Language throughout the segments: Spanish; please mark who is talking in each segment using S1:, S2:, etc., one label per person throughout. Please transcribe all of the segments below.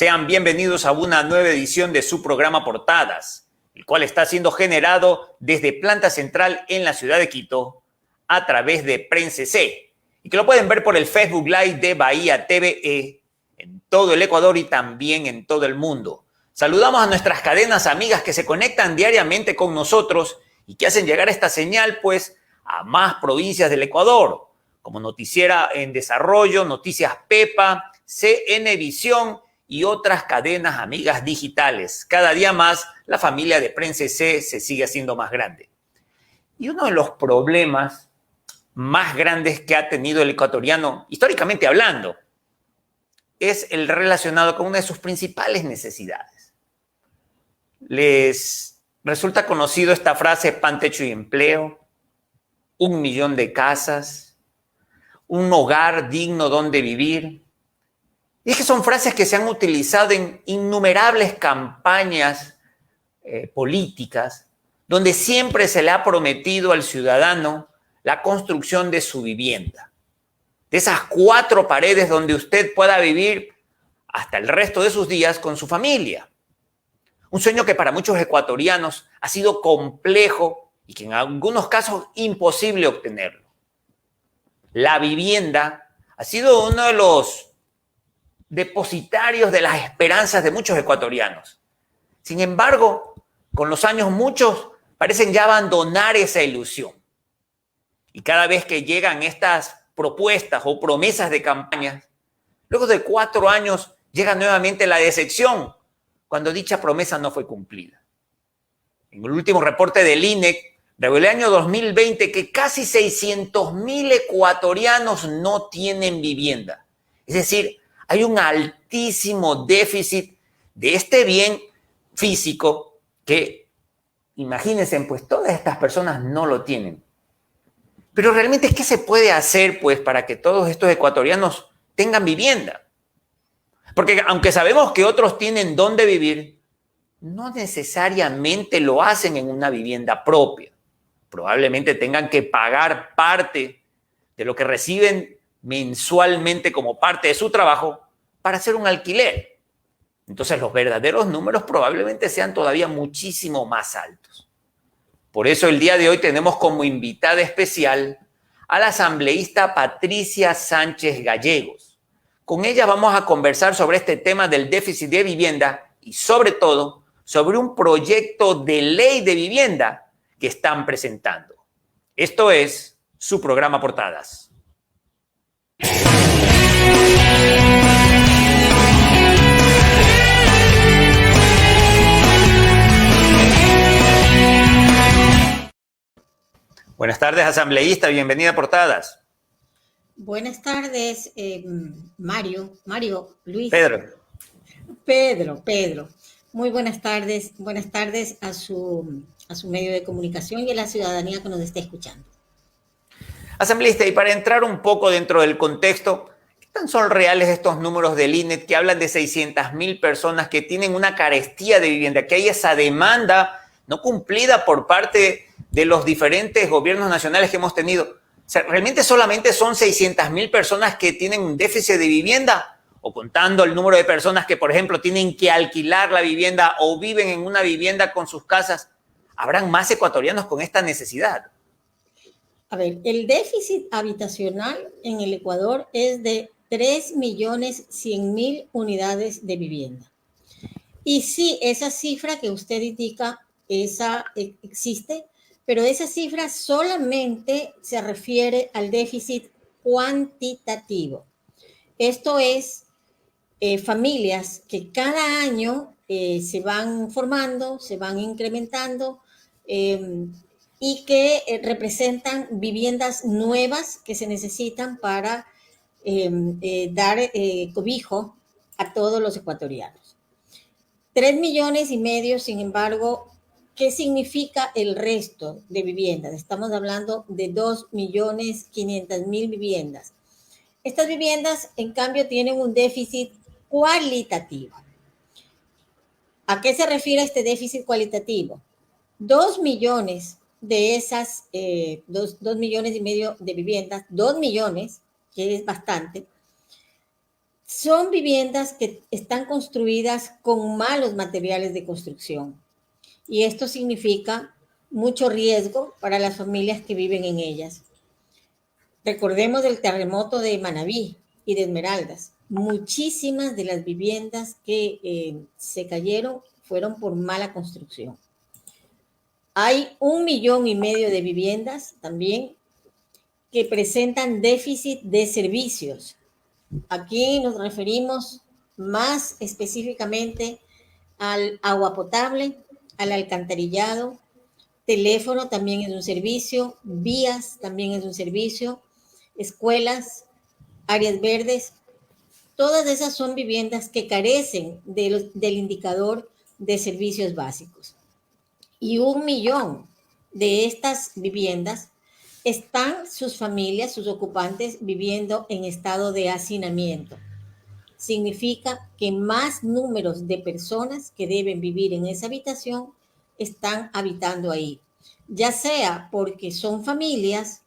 S1: Sean bienvenidos a una nueva edición de su programa Portadas, el cual está siendo generado desde Planta Central en la ciudad de Quito a través de Prensa C, y que lo pueden ver por el Facebook Live de Bahía TVE en todo el Ecuador y también en todo el mundo. Saludamos a nuestras cadenas amigas que se conectan diariamente con nosotros y que hacen llegar esta señal, pues, a más provincias del Ecuador, como Noticiera en Desarrollo, Noticias Pepa, CN Visión y otras cadenas amigas digitales. Cada día más, la familia de Prensa C se sigue haciendo más grande. Y uno de los problemas más grandes que ha tenido el ecuatoriano, históricamente hablando, es el relacionado con una de sus principales necesidades. Les resulta conocido esta frase: pan, techo y empleo, 1 millón de casas, un hogar digno donde vivir. Y es que son frases que se han utilizado en innumerables campañas políticas, donde siempre se le ha prometido al ciudadano la construcción de su vivienda, de esas 4 paredes donde usted pueda vivir hasta el resto de sus días con su familia. Un sueño que para muchos ecuatorianos ha sido complejo y que en algunos casos imposible obtenerlo. La vivienda ha sido uno de los depositarios de las esperanzas de muchos ecuatorianos. Sin embargo, con los años muchos parecen ya abandonar esa ilusión. Y cada vez que llegan estas propuestas o promesas de campañas, luego de 4 años llega nuevamente la decepción cuando dicha promesa no fue cumplida. En el último reporte del INEC reveló el año 2020 que casi 600,000 ecuatorianos no tienen vivienda. Es decir, hay un altísimo déficit de este bien físico que, imagínense, pues todas estas personas no lo tienen. Pero realmente, ¿qué se puede hacer, pues, para que todos estos ecuatorianos tengan vivienda? Porque aunque sabemos que otros tienen dónde vivir, no necesariamente lo hacen en una vivienda propia. Probablemente tengan que pagar parte de lo que reciben mensualmente como parte de su trabajo para hacer un alquiler. Entonces, los verdaderos números probablemente sean todavía muchísimo más altos. Por eso el día de hoy tenemos como invitada especial a la asambleísta Patricia Sánchez Gallegos. Con ella vamos a conversar sobre este tema del déficit de vivienda y, sobre todo, sobre un proyecto de ley de vivienda que están presentando. Esto es su programa Portadas. Buenas tardes, asambleísta. Bienvenida a Portadas.
S2: Buenas tardes, Mario, Luis. Pedro. Muy buenas tardes a su medio de comunicación y a la ciudadanía que nos esté escuchando.
S1: Asambleísta, y para entrar un poco dentro del contexto, ¿qué tan son reales estos números del INEC que hablan de 600,000 personas que tienen una carestía de vivienda, que hay esa demanda no cumplida por parte de los diferentes gobiernos nacionales que hemos tenido? O sea, ¿realmente solamente son 600,000 personas que tienen un déficit de vivienda? O contando el número de personas que, por ejemplo, tienen que alquilar la vivienda o viven en una vivienda con sus casas, ¿habrán más ecuatorianos con esta necesidad?
S2: A ver, el déficit habitacional en el Ecuador es de 3.100.000 unidades de vivienda. Y sí, esa cifra que usted indica, esa existe, pero esa cifra solamente se refiere al déficit cuantitativo. Esto es familias que cada año se van formando, se van incrementando y que representan viviendas nuevas que se necesitan para dar cobijo a todos los ecuatorianos. 3,5 millones, sin embargo, ¿qué significa el resto de viviendas? Estamos hablando de 2.500.000 viviendas. Estas viviendas, en cambio, tienen un déficit cualitativo. ¿A qué se refiere este déficit cualitativo? 2 millones de esas 2,5 millones de viviendas, 2 millones, que es bastante, son viviendas que están construidas con malos materiales de construcción. Y esto significa mucho riesgo para las familias que viven en ellas. Recordemos el terremoto de Manabí y de Esmeraldas. Muchísimas de las viviendas que se cayeron fueron por mala construcción. Hay 1,5 millones de viviendas también que presentan déficit de servicios. Aquí nos referimos más específicamente al agua potable, al alcantarillado, teléfono también es un servicio, vías también es un servicio, escuelas, áreas verdes. Todas esas son viviendas que carecen del indicador de servicios básicos. Y 1 millón de estas viviendas están sus familias, sus ocupantes, viviendo en estado de hacinamiento. Significa que más números de personas que deben vivir en esa habitación están habitando ahí, ya sea porque son familias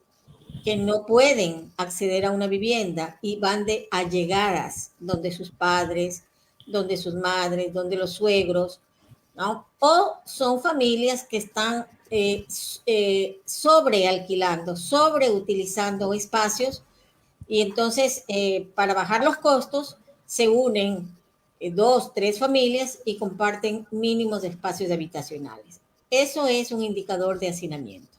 S2: que no pueden acceder a una vivienda y van de allegadas, donde sus padres, donde sus madres, donde los suegros, ¿no? O son familias que están sobrealquilando, sobreutilizando espacios y entonces para bajar los costos se unen 2, 3 familias y comparten mínimos espacios habitacionales. Eso es un indicador de hacinamiento.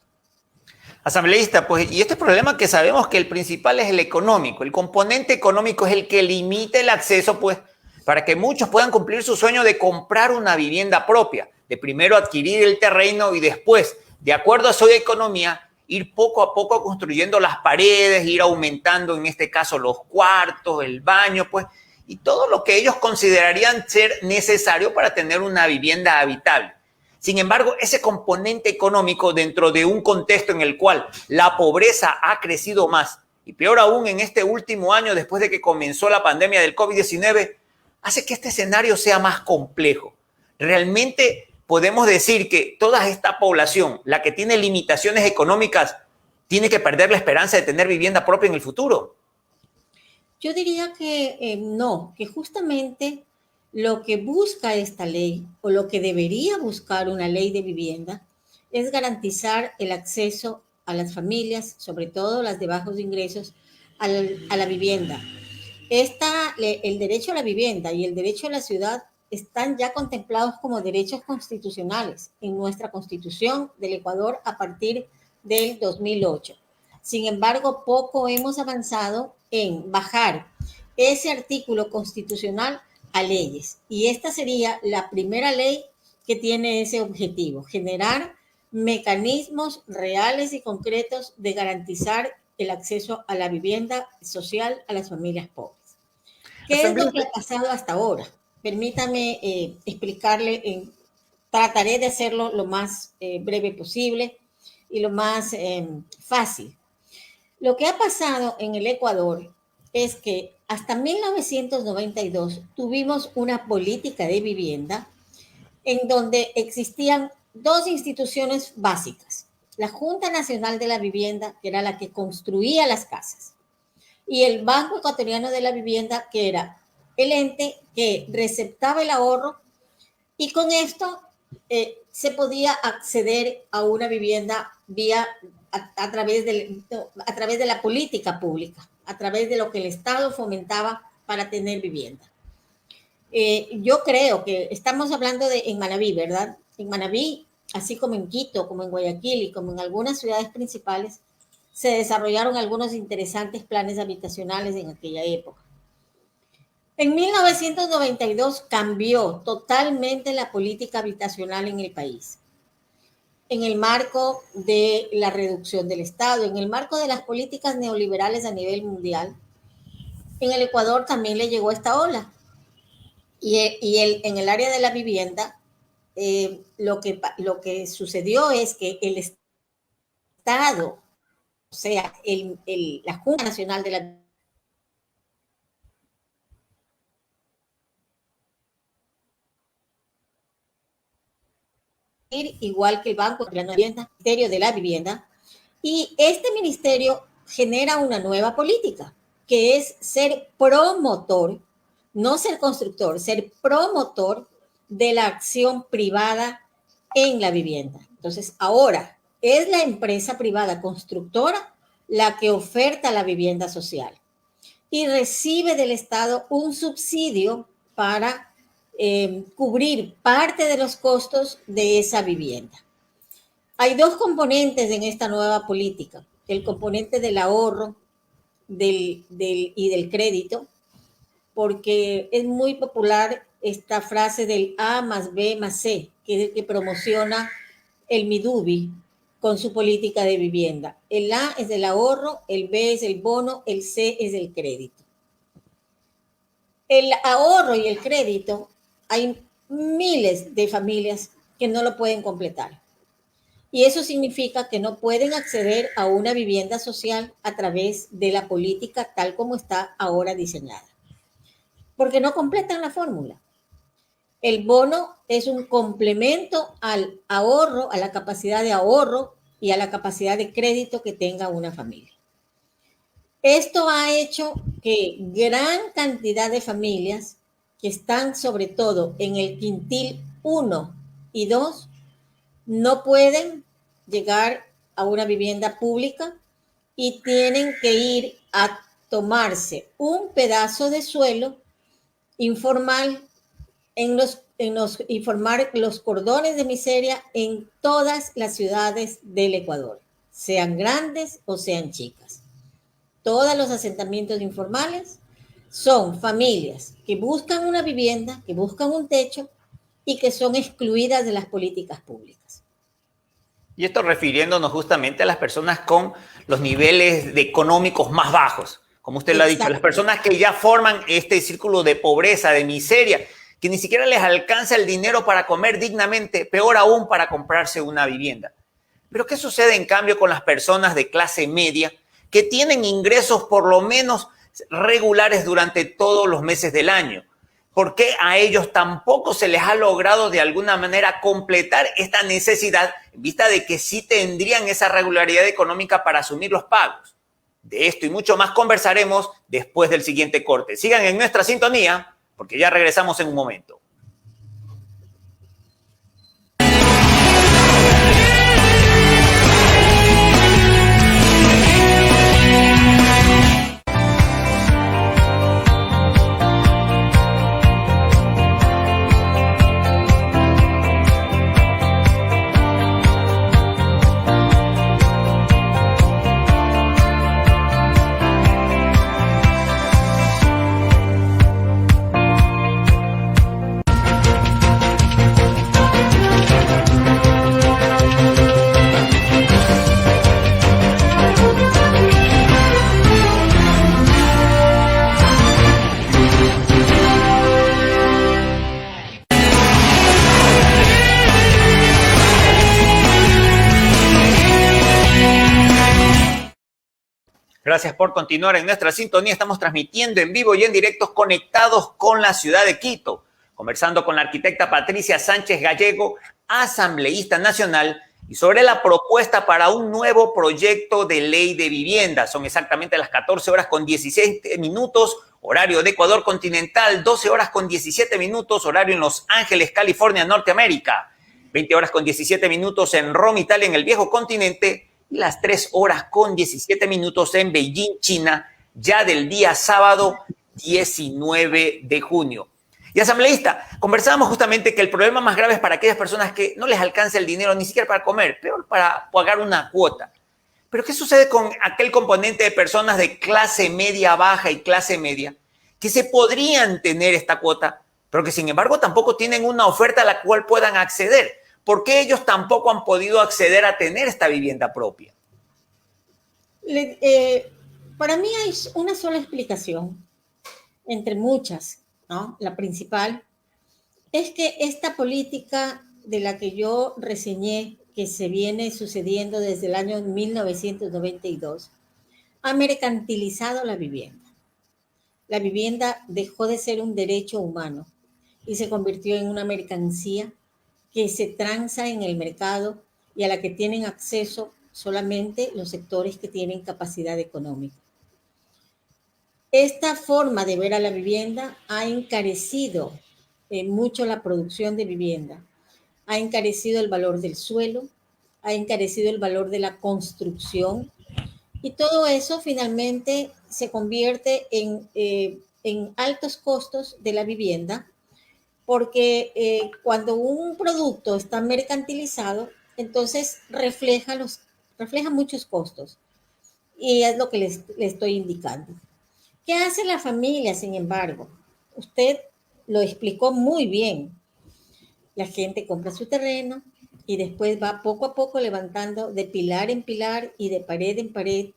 S1: Asambleísta, pues, y este problema que sabemos que el principal es el económico. El componente económico es el que limita el acceso, pues, para que muchos puedan cumplir su sueño de comprar una vivienda propia, de primero adquirir el terreno y después, de acuerdo a su economía, ir poco a poco construyendo las paredes, ir aumentando en este caso los cuartos, el baño, pues, y todo lo que ellos considerarían ser necesario para tener una vivienda habitable. Sin embargo, ese componente económico dentro de un contexto en el cual la pobreza ha crecido más, y peor aún en este último año después de que comenzó la pandemia del COVID-19, hace que este escenario sea más complejo. Realmente podemos decir que toda esta población, la que tiene limitaciones económicas, tiene que perder la esperanza de tener vivienda propia en el futuro.
S2: Yo diría que no, que justamente lo que busca esta ley o lo que debería buscar una ley de vivienda es garantizar el acceso a las familias, sobre todo las de bajos ingresos, a la vivienda. El derecho a la vivienda y el derecho a la ciudad están ya contemplados como derechos constitucionales en nuestra Constitución del Ecuador a partir del 2008. Sin embargo, poco hemos avanzado en bajar ese artículo constitucional a leyes. Y esta sería la primera ley que tiene ese objetivo, generar mecanismos reales y concretos de garantizar el acceso a la vivienda social a las familias pobres. ¿Qué es lo que ha pasado hasta ahora? Permítame explicarle, trataré de hacerlo lo más breve posible y lo más fácil. Lo que ha pasado en el Ecuador es que hasta 1992 tuvimos una política de vivienda en donde existían 2 instituciones básicas. La Junta Nacional de la Vivienda, que era la que construía las casas, y el Banco Ecuatoriano de la Vivienda, que era el ente que receptaba el ahorro y con esto se podía acceder a una vivienda a través de la política pública, a través de lo que el Estado fomentaba para tener vivienda. Yo creo que estamos hablando en Manabí, ¿verdad? En Manabí, así como en Quito, como en Guayaquil y como en algunas ciudades principales, se desarrollaron algunos interesantes planes habitacionales en aquella época. En 1992 cambió totalmente la política habitacional en el país, en el marco de la reducción del Estado, en el marco de las políticas neoliberales a nivel mundial. En el Ecuador también le llegó esta ola. En el área de la vivienda, lo que sucedió es que el Estado, o sea, la Junta Nacional de la igual que el Banco de la Vivienda, Ministerio de la Vivienda, y este ministerio genera una nueva política, que es ser promotor no ser constructor, ser promotor de la acción privada en la vivienda. Entonces, ahora es la empresa privada constructora la que oferta la vivienda social y recibe del Estado un subsidio para cubrir parte de los costos de esa vivienda. Hay dos componentes en esta nueva política, el componente del ahorro y del crédito, porque es muy popular esta frase del A más B más C, que es el que promociona el Midubi con su política de vivienda. El A es el ahorro, el B es el bono, el C es el crédito. El ahorro y el crédito, hay miles de familias que no lo pueden completar. Y eso significa que no pueden acceder a una vivienda social a través de la política tal como está ahora diseñada, porque no completan la fórmula. El bono es un complemento al ahorro, a la capacidad de ahorro y a la capacidad de crédito que tenga una familia. Esto ha hecho que gran cantidad de familias que están sobre todo en el quintil 1 y 2 no pueden llegar a una vivienda pública y tienen que ir a tomarse un pedazo de suelo informal y formar los cordones de miseria en todas las ciudades del Ecuador, sean grandes o sean chicas. Todos los asentamientos informales son familias que buscan una vivienda, que buscan un techo y que son excluidas de las políticas públicas.
S1: Y esto refiriéndonos justamente a las personas con los niveles económicos más bajos, como usted lo ha dicho, las personas que ya forman este círculo de pobreza, de miseria, que ni siquiera les alcanza el dinero para comer dignamente, peor aún para comprarse una vivienda. Pero ¿qué sucede en cambio con las personas de clase media que tienen ingresos por lo menos regulares durante todos los meses del año? ¿Por qué a ellos tampoco se les ha logrado de alguna manera completar esta necesidad en vista de que sí tendrían esa regularidad económica para asumir los pagos? De esto y mucho más conversaremos después del siguiente corte. Sigan en nuestra sintonía porque ya regresamos en un momento. Gracias por continuar en nuestra sintonía. Estamos transmitiendo en vivo y en directo conectados con la ciudad de Quito, conversando con la arquitecta Patricia Sánchez Gallego, asambleísta nacional, y sobre la propuesta para un nuevo proyecto de ley de vivienda. Son exactamente las 14 horas con 16 minutos, horario de Ecuador continental, 12 horas con 17 minutos, horario en Los Ángeles, California, Norteamérica, 20 horas con 17 minutos en Roma, Italia, en el viejo continente, y las 3 horas con 17 minutos en Beijing, China, ya del día sábado 19 de junio. Y asambleísta, conversábamos justamente que el problema más grave es para aquellas personas que no les alcanza el dinero ni siquiera para comer, peor para pagar una cuota. Pero ¿qué sucede con aquel componente de personas de clase media baja y clase media que se podrían tener esta cuota, pero que sin embargo tampoco tienen una oferta a la cual puedan acceder? ¿Por qué ellos tampoco han podido acceder a tener esta vivienda propia?
S2: Para mí hay una sola explicación, entre muchas, ¿no? La principal es que esta política de la que yo reseñé, que se viene sucediendo desde el año 1992, ha mercantilizado la vivienda. La vivienda dejó de ser un derecho humano y se convirtió en una mercancía que se transa en el mercado y a la que tienen acceso solamente los sectores que tienen capacidad económica. esta forma de ver a la vivienda ha encarecido mucho la producción de vivienda, ha encarecido el valor del suelo, ha encarecido el valor de la construcción y todo eso finalmente se convierte en altos costos de la vivienda porque cuando un producto está mercantilizado, entonces refleja muchos costos y es lo que le estoy indicando. ¿Qué hace la familia, sin embargo? Usted lo explicó muy bien. La gente compra su terreno y después va poco a poco levantando de pilar en pilar y de pared en pared,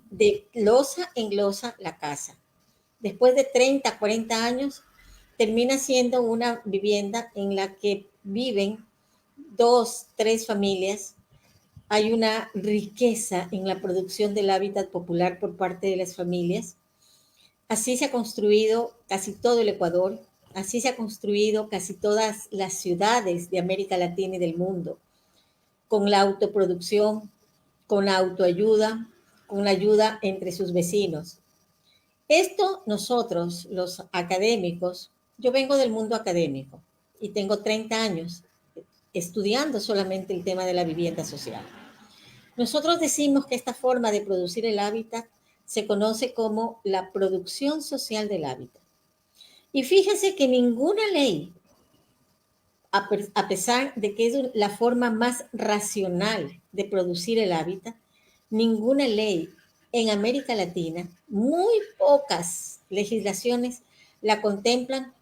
S2: de losa en losa la casa. Después de 30, 40 años, termina siendo una vivienda en la que viven 2, 3 familias. Hay una riqueza en la producción del hábitat popular por parte de las familias. Así se ha construido casi todo el Ecuador, así se ha construido casi todas las ciudades de América Latina y del mundo, con la autoproducción, con la autoayuda, con la ayuda entre sus vecinos. Esto nosotros, los académicos, yo vengo del mundo académico y tengo 30 años estudiando solamente el tema de la vivienda social. Nosotros decimos que esta forma de producir el hábitat se conoce como la producción social del hábitat. Y fíjense que ninguna ley, a pesar de que es la forma más racional de producir el hábitat, ninguna ley en América Latina, muy pocas legislaciones la contemplan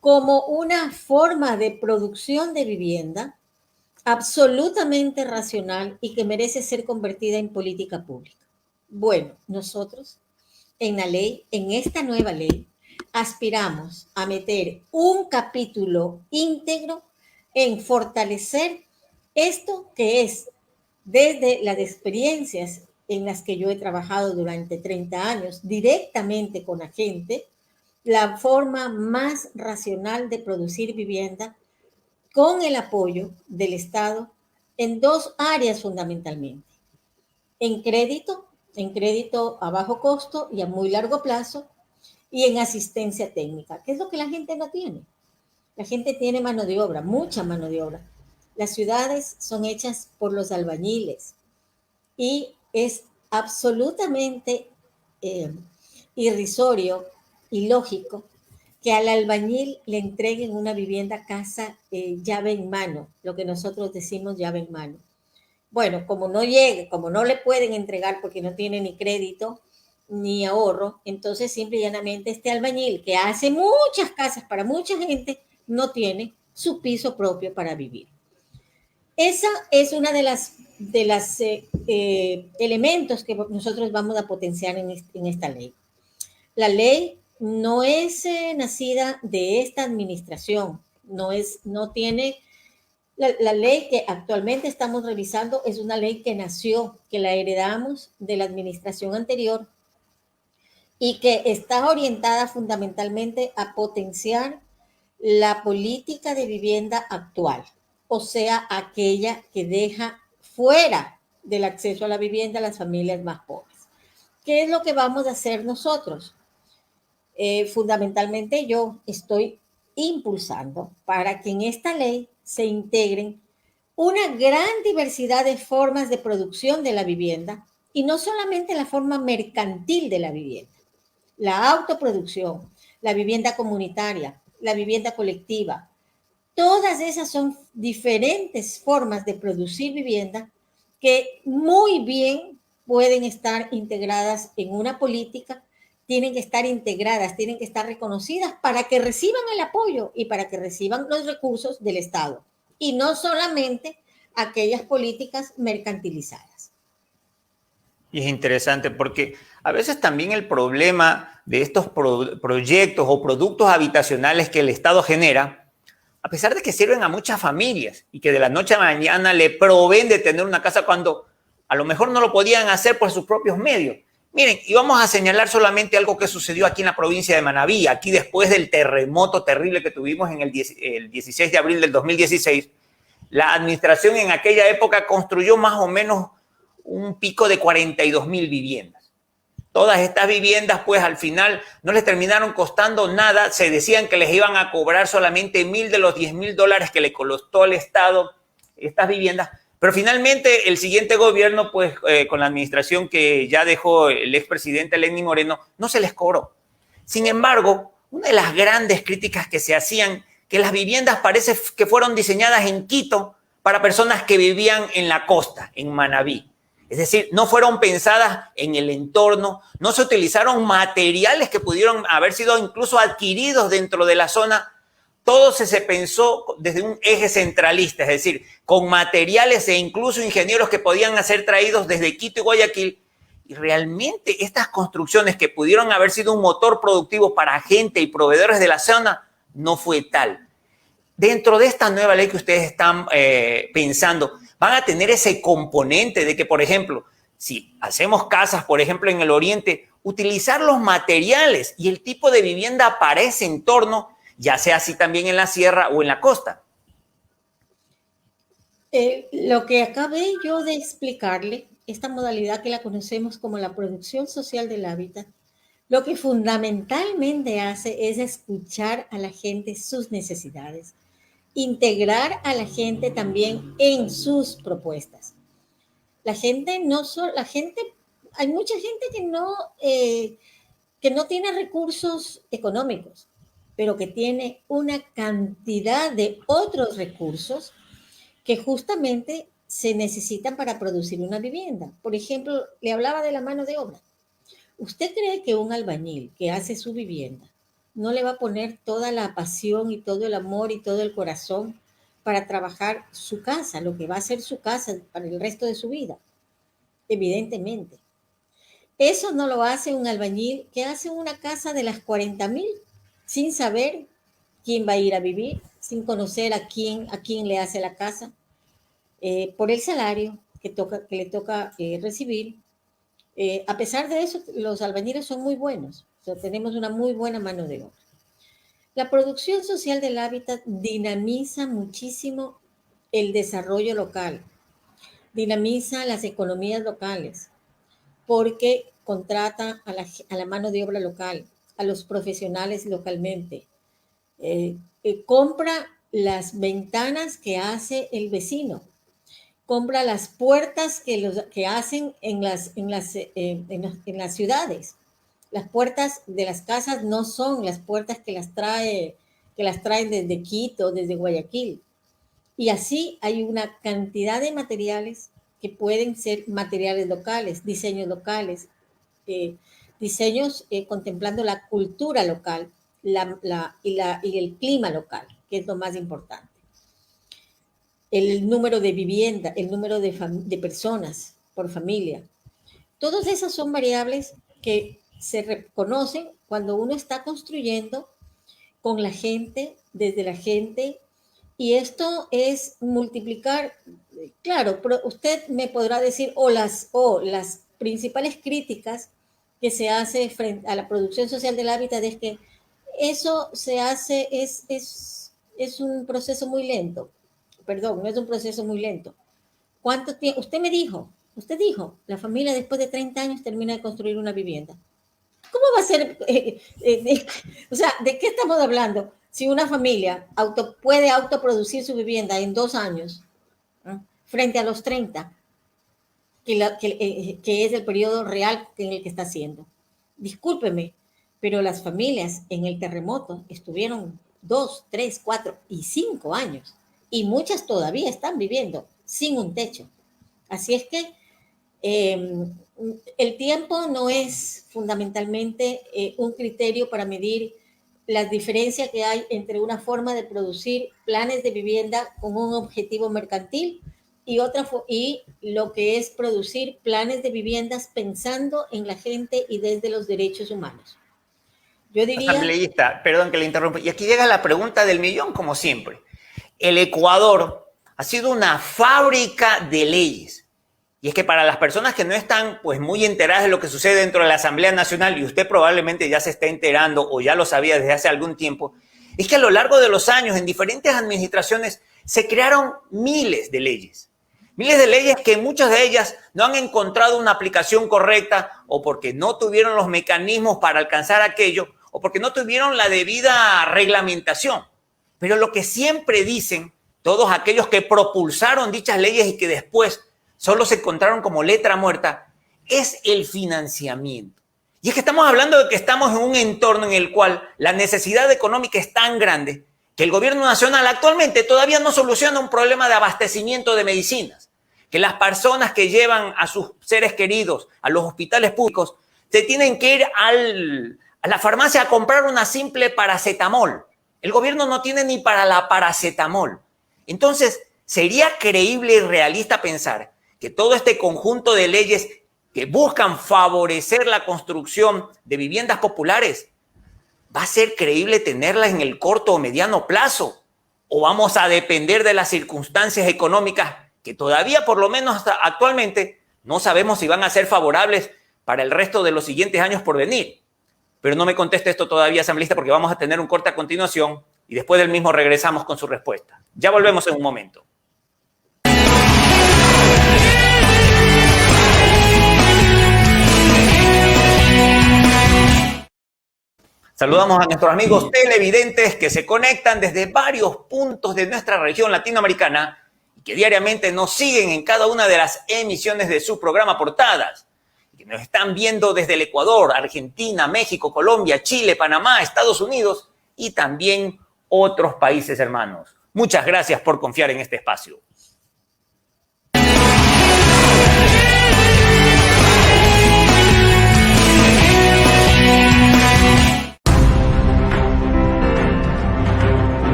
S2: como una forma de producción de vivienda absolutamente racional y que merece ser convertida en política pública. Bueno, nosotros en la ley, en esta nueva ley, aspiramos a meter un capítulo íntegro en fortalecer esto que es desde las experiencias en las que yo he trabajado durante 30 años directamente con la gente, la forma más racional de producir vivienda con el apoyo del Estado en 2 áreas fundamentalmente. En crédito a bajo costo y a muy largo plazo, y en asistencia técnica, que es lo que la gente no tiene. La gente tiene mano de obra, mucha mano de obra. Las ciudades son hechas por los albañiles y es absolutamente irrisorio y lógico que al albañil le entreguen una vivienda casa llave en mano, lo que nosotros decimos llave en mano. Bueno, como no llegue, como no le pueden entregar porque no tiene ni crédito ni ahorro, entonces simple y llanamente este albañil que hace muchas casas para mucha gente no tiene su piso propio para vivir. Esa es una de las elementos que nosotros vamos a potenciar en esta ley. La ley no es nacida de esta administración, no tiene la ley que actualmente estamos revisando es una ley que nació, que la heredamos de la administración anterior y que está orientada fundamentalmente a potenciar la política de vivienda actual, o sea, aquella que deja fuera del acceso a la vivienda a las familias más pobres. ¿Qué es lo que vamos a hacer nosotros? Fundamentalmente yo estoy impulsando para que en esta ley se integren una gran diversidad de formas de producción de la vivienda y no solamente la forma mercantil de la vivienda, la autoproducción, la vivienda comunitaria, la vivienda colectiva. Todas esas son diferentes formas de producir vivienda que muy bien pueden estar integradas en una política, tienen que estar integradas, tienen que estar reconocidas para que reciban el apoyo y para que reciban los recursos del Estado. Y no solamente aquellas políticas mercantilizadas.
S1: Y es interesante porque a veces también el problema de estos proyectos o productos habitacionales que el Estado genera, a pesar de que sirven a muchas familias y que de la noche a la mañana le proveen de tener una casa cuando a lo mejor no lo podían hacer por sus propios medios. Miren, y vamos a señalar solamente algo que sucedió aquí en la provincia de Manabí, aquí después del terremoto terrible que tuvimos en el 16 de abril del 2016, la administración en aquella época construyó más o menos un pico de 42,000 viviendas. todas estas viviendas, pues al final no les terminaron costando nada. Se decían que les iban a cobrar solamente 1,000 de los 10,000 dólares que le costó al Estado estas viviendas. Pero finalmente el siguiente gobierno, pues con la administración que ya dejó el expresidente Lenín Moreno, no se les cobró. Sin embargo, una de las grandes críticas que se hacían, que las viviendas parece que fueron diseñadas en Quito para personas que vivían en la costa, en Manabí. Es decir, no fueron pensadas en el entorno, no se utilizaron materiales que pudieron haber sido incluso adquiridos dentro de la zona. Todo se pensó desde un eje centralista, es decir, con materiales e incluso ingenieros que podían ser traídos desde Quito y Guayaquil. Y realmente estas construcciones que pudieron haber sido un motor productivo para gente y proveedores de la zona, no fue tal. Dentro de esta nueva ley que ustedes están pensando, van a tener ese componente de que, por ejemplo, si hacemos casas, por ejemplo, en el oriente, utilizar los materiales y el tipo de vivienda para ese entorno, ya sea así también en la sierra o en la costa.
S2: Lo que acabé yo de explicarle, esta modalidad que la conocemos como la producción social del hábitat, lo que fundamentalmente hace es escuchar a la gente sus necesidades, integrar a la gente también en sus propuestas. La gente no solo, hay mucha gente que no tiene recursos económicos, pero que tiene una cantidad de otros recursos que justamente se necesitan para producir una vivienda. Por ejemplo, le hablaba de la mano de obra. ¿Usted cree que un albañil que hace su vivienda no le va a poner toda la pasión y todo el amor y todo el corazón para trabajar su casa, lo que va a ser su casa para el resto de su vida? Evidentemente. Eso no lo hace un albañil que hace una casa de las 40,000 sin saber quién va a ir a vivir, sin conocer a quién le hace la casa, por el salario que le toca recibir. A pesar de eso, los albañiles son muy buenos. O sea, tenemos una muy buena mano de obra. La producción social del hábitat dinamiza muchísimo el desarrollo local, dinamiza las economías locales, porque contrata a la mano de obra local, a los profesionales localmente, compra las ventanas que hace el vecino, compra las puertas que hacen en las ciudades. Las puertas de las casas no son las puertas que las traen desde Quito, desde Guayaquil. Y así hay una cantidad de materiales que pueden ser materiales locales, diseños locales, diseños contemplando la cultura local y el clima local, que es lo más importante. El número de vivienda, el número de personas por familia. Todas esas son variables que se reconocen cuando uno está construyendo con la gente, desde la gente, y esto es multiplicar. Claro, pero usted me podrá decir, las principales críticas que se hace frente a la producción social del hábitat es que eso se hace, es un proceso muy lento. Perdón, no es un proceso muy lento. ¿Cuánto tiempo? Usted dijo, la familia después de 30 años termina de construir una vivienda. ¿Cómo va a ser? O sea, ¿de qué estamos hablando? Si una familia puede autoproducir su vivienda en 2 años, frente a los 30, que es el periodo real en el que está haciendo. Discúlpeme, pero las familias en el terremoto estuvieron 2, 3, 4 y 5 años. Y muchas todavía están viviendo sin un techo. Así es que el tiempo no es fundamentalmente un criterio para medir la diferencia que hay entre una forma de producir planes de vivienda con un objetivo mercantil y lo que es producir planes de viviendas pensando en la gente y desde los derechos humanos. Yo diría...
S1: Asambleísta, perdón que le interrumpa. Y aquí llega la pregunta del millón, como siempre. El Ecuador ha sido una fábrica de leyes. Y es que para las personas que no están pues muy enteradas de lo que sucede dentro de la Asamblea Nacional, y usted probablemente ya se está enterando o ya lo sabía desde hace algún tiempo, es que a lo largo de los años en diferentes administraciones se crearon miles de leyes. Miles de leyes que muchas de ellas no han encontrado una aplicación correcta o porque no tuvieron los mecanismos para alcanzar aquello o porque no tuvieron la debida reglamentación. Pero lo que siempre dicen todos aquellos que propulsaron dichas leyes y que después solo se encontraron como letra muerta es el financiamiento. Y es que estamos hablando de que estamos en un entorno en el cual la necesidad económica es tan grande que el gobierno nacional actualmente todavía no soluciona un problema de abastecimiento de medicinas, que las personas que llevan a sus seres queridos a los hospitales públicos se tienen que ir a la farmacia a comprar una simple paracetamol. El gobierno no tiene ni para la paracetamol. Entonces, ¿sería creíble y realista pensar que todo este conjunto de leyes que buscan favorecer la construcción de viviendas populares va a ser creíble tenerlas en el corto o mediano plazo? ¿O vamos a depender de las circunstancias económicas que todavía, por lo menos hasta actualmente, no sabemos si van a ser favorables para el resto de los siguientes años por venir? Pero no me conteste esto todavía, asambleísta, porque vamos a tener un corte a continuación y después del mismo regresamos con su respuesta. Ya volvemos en un momento. Saludamos a nuestros amigos televidentes que se conectan desde varios puntos de nuestra región latinoamericana y que diariamente nos siguen en cada una de las emisiones de su programa Portadas. Y que nos están viendo desde el Ecuador, Argentina, México, Colombia, Chile, Panamá, Estados Unidos y también otros países hermanos. Muchas gracias por confiar en este espacio.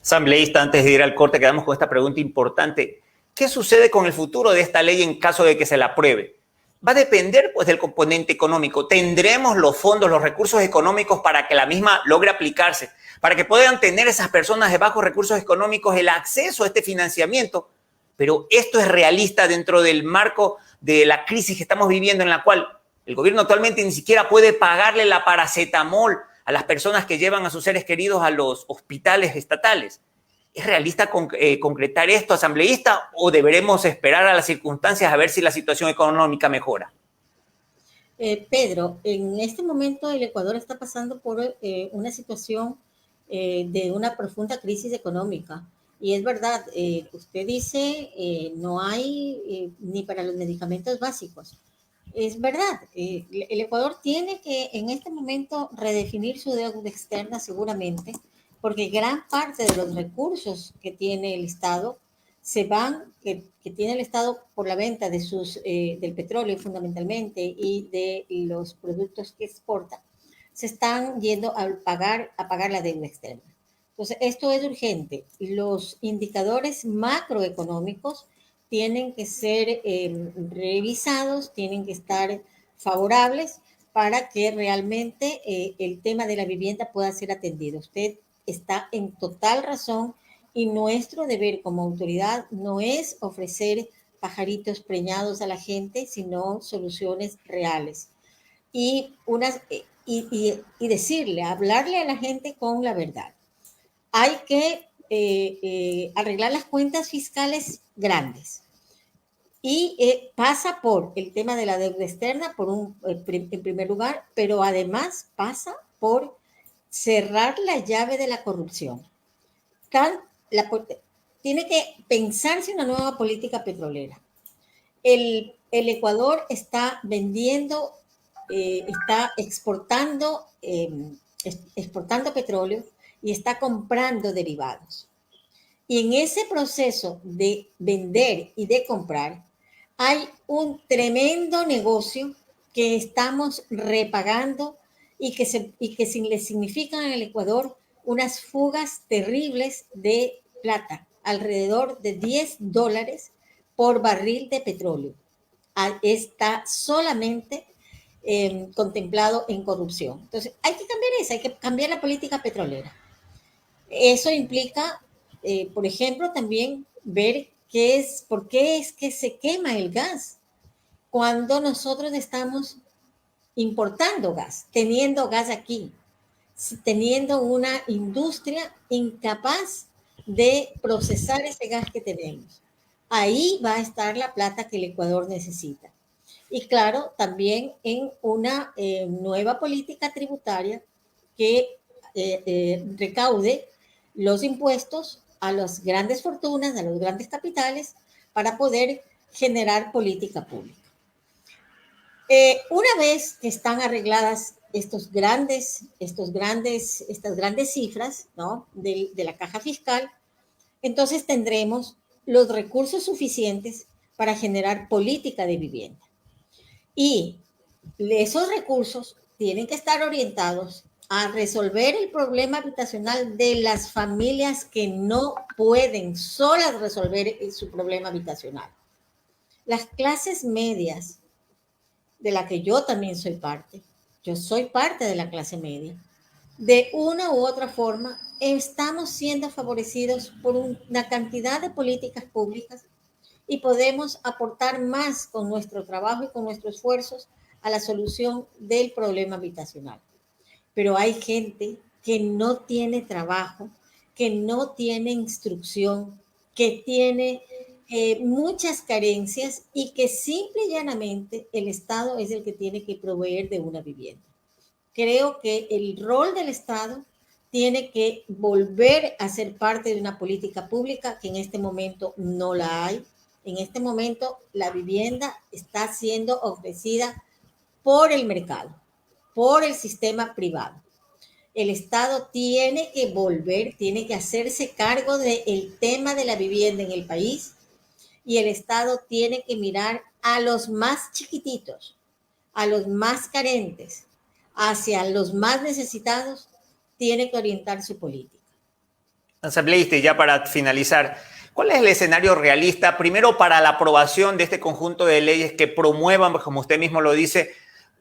S1: Asambleísta, antes de ir al corte, quedamos con esta pregunta importante. ¿Qué sucede con el futuro de esta ley en caso de que se la apruebe? Va a depender pues, del componente económico. ¿Tendremos los fondos, los recursos económicos para que la misma logre aplicarse? Para que puedan tener esas personas de bajos recursos económicos el acceso a este financiamiento. Pero esto es realista dentro del marco de la crisis que estamos viviendo, en la cual el gobierno actualmente ni siquiera puede pagarle la paracetamol a las personas que llevan a sus seres queridos a los hospitales estatales. ¿Es realista concretar esto, asambleísta, o deberemos esperar a las circunstancias a ver si la situación económica mejora?
S2: Pedro, en este momento el Ecuador está pasando por una situación de una profunda crisis económica. Y es verdad, usted dice, no hay ni para los medicamentos básicos. Es verdad, el Ecuador tiene que en este momento redefinir su deuda externa seguramente, porque gran parte de los recursos que tiene el Estado que tiene el Estado por la venta de del petróleo fundamentalmente y de los productos que exporta, se están yendo a pagar la deuda externa. Entonces, esto es urgente. Los indicadores macroeconómicos tienen que ser revisados, tienen que estar favorables para que realmente el tema de la vivienda pueda ser atendido. Usted está en total razón y nuestro deber como autoridad no es ofrecer pajaritos preñados a la gente, sino soluciones reales. Y decirle, hablarle a la gente con la verdad. Hay que arreglar las cuentas fiscales grandes. Y pasa por el tema de la deuda externa, en primer lugar, pero además pasa por cerrar la llave de la corrupción. Tiene que pensarse una nueva política petrolera. El Ecuador está vendiendo, está exportando petróleo y está comprando derivados. Y en ese proceso de vender y de comprar, hay un tremendo negocio que estamos repagando y que le significan al Ecuador unas fugas terribles de plata, alrededor de $10 por barril de petróleo. Está solamente contemplado en corrupción. Entonces, hay que cambiar eso, hay que cambiar la política petrolera. Eso implica, por ejemplo, también ver por qué es que se quema el gas cuando nosotros estamos importando gas, teniendo gas aquí, teniendo una industria incapaz de procesar ese gas que tenemos. Ahí va a estar la plata que el Ecuador necesita. Y claro, también en una nueva política tributaria que recaude los impuestos a las grandes fortunas, a los grandes capitales, para poder generar política pública. Una vez que están arregladas estas grandes cifras, ¿no?, de la caja fiscal, entonces tendremos los recursos suficientes para generar política de vivienda. Y esos recursos tienen que estar orientados a resolver el problema habitacional de las familias que no pueden solas resolver su problema habitacional. Las clases medias, de la que yo también soy parte, yo soy parte de la clase media, de una u otra forma estamos siendo favorecidos por una cantidad de políticas públicas y podemos aportar más con nuestro trabajo y con nuestros esfuerzos a la solución del problema habitacional. Pero hay gente que no tiene trabajo, que no tiene instrucción, que tiene muchas carencias y que simple y llanamente el Estado es el que tiene que proveer de una vivienda. Creo que el rol del Estado tiene que volver a ser parte de una política pública que en este momento no la hay. En este momento la vivienda está siendo ofrecida por el mercado, por el sistema privado. El Estado tiene que volver, tiene que hacerse cargo del tema de la vivienda en el país y el Estado tiene que mirar a los más chiquititos, a los más carentes, hacia los más necesitados, tiene que orientar su política.
S1: Asambleísta, y ya para finalizar, ¿cuál es el escenario realista, primero, para la aprobación de este conjunto de leyes que promuevan, como usted mismo lo dice,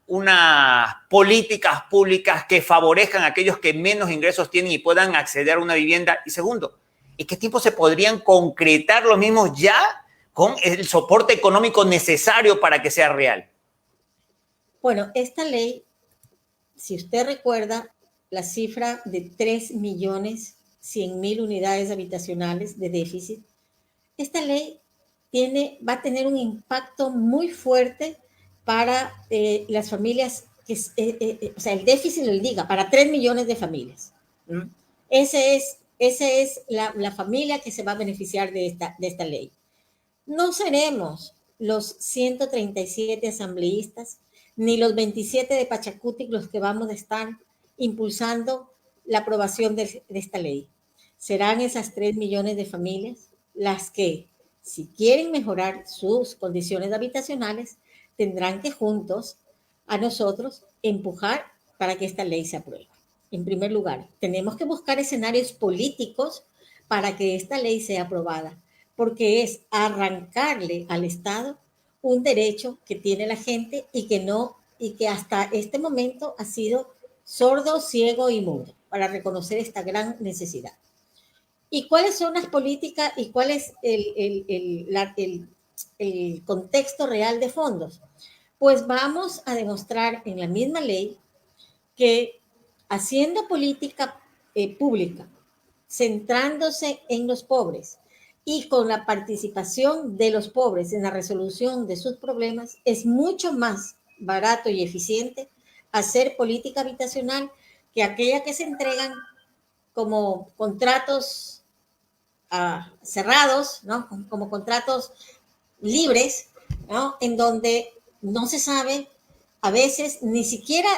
S1: unas políticas públicas que favorezcan a aquellos que menos ingresos tienen y puedan acceder a una vivienda? Y segundo, ¿en qué tiempo se podrían concretar los mismos ya con el soporte económico necesario para que sea real?
S2: Bueno, esta ley, si usted recuerda, la cifra de 3.100.000 unidades habitacionales de déficit, esta ley va a tener un impacto muy fuerte para las familias, o sea, el déficit lo diga, para 3 millones de familias. Esa es la familia que se va a beneficiar de esta ley. No seremos los 137 asambleístas ni los 27 de Pachacuti los que vamos a estar impulsando la aprobación de esta ley. Serán esas 3 millones de familias las que, si quieren mejorar sus condiciones habitacionales, tendrán que juntos a nosotros empujar para que esta ley se apruebe. En primer lugar, tenemos que buscar escenarios políticos para que esta ley sea aprobada, porque es arrancarle al Estado un derecho que tiene la gente y que hasta este momento ha sido sordo, ciego y mudo para reconocer esta gran necesidad. ¿Y cuáles son las políticas y cuál es el contexto real de fondos? Pues vamos a demostrar en la misma ley que haciendo política pública, centrándose en los pobres y con la participación de los pobres en la resolución de sus problemas, es mucho más barato y eficiente hacer política habitacional que aquella que se entregan como contratos cerrados, ¿no? Como contratos libres, ¿no? En donde no se sabe, a veces ni siquiera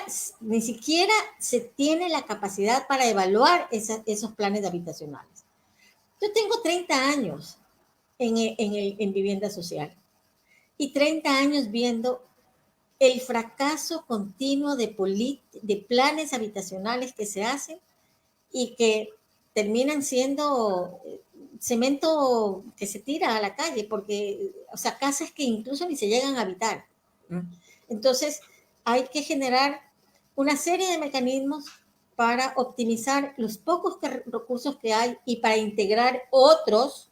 S2: se tiene la capacidad para evaluar esos planes habitacionales. Yo tengo 30 años en vivienda social y 30 años viendo el fracaso continuo de planes habitacionales que se hacen y que terminan siendo cemento que se tira a la calle, porque, o sea, casas que incluso ni se llegan a habitar. Entonces, hay que generar una serie de mecanismos para optimizar los pocos recursos que hay y para integrar otros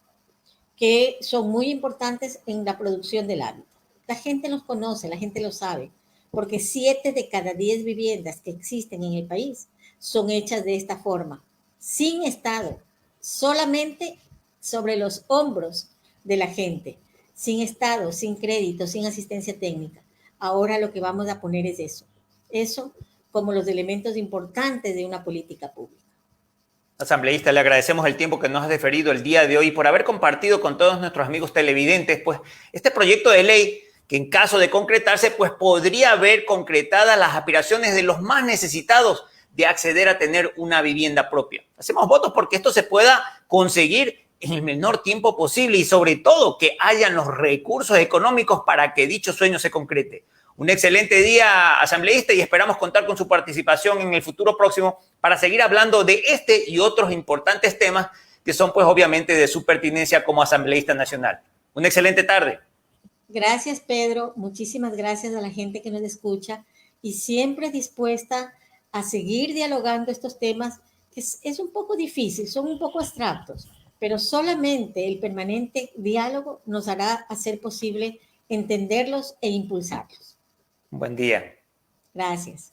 S2: que son muy importantes en la producción del hábitat. La gente los conoce, la gente lo sabe, porque 7 de cada 10 viviendas que existen en el país son hechas de esta forma, sin Estado, solamente sobre los hombros de la gente, sin Estado, sin crédito, sin asistencia técnica. Ahora lo que vamos a poner es eso como los elementos importantes de una política pública.
S1: Asambleísta, le agradecemos el tiempo que nos ha deferido el día de hoy y por haber compartido con todos nuestros amigos televidentes, pues, este proyecto de ley que en caso de concretarse, pues podría ver concretadas las aspiraciones de los más necesitados de acceder a tener una vivienda propia. Hacemos votos porque esto se pueda conseguir en el menor tiempo posible y sobre todo que hayan los recursos económicos para que dicho sueño se concrete. Un excelente día, asambleísta, y esperamos contar con su participación en el futuro próximo para seguir hablando de este y otros importantes temas que son, pues, obviamente de su pertinencia como asambleísta nacional. Una excelente tarde.
S2: Gracias, Pedro. Muchísimas gracias a la gente que nos escucha y siempre dispuesta a seguir dialogando estos temas que es un poco difícil, son un poco abstractos, pero solamente el permanente diálogo nos hará hacer posible entenderlos e impulsarlos.
S1: Buen día.
S2: Gracias.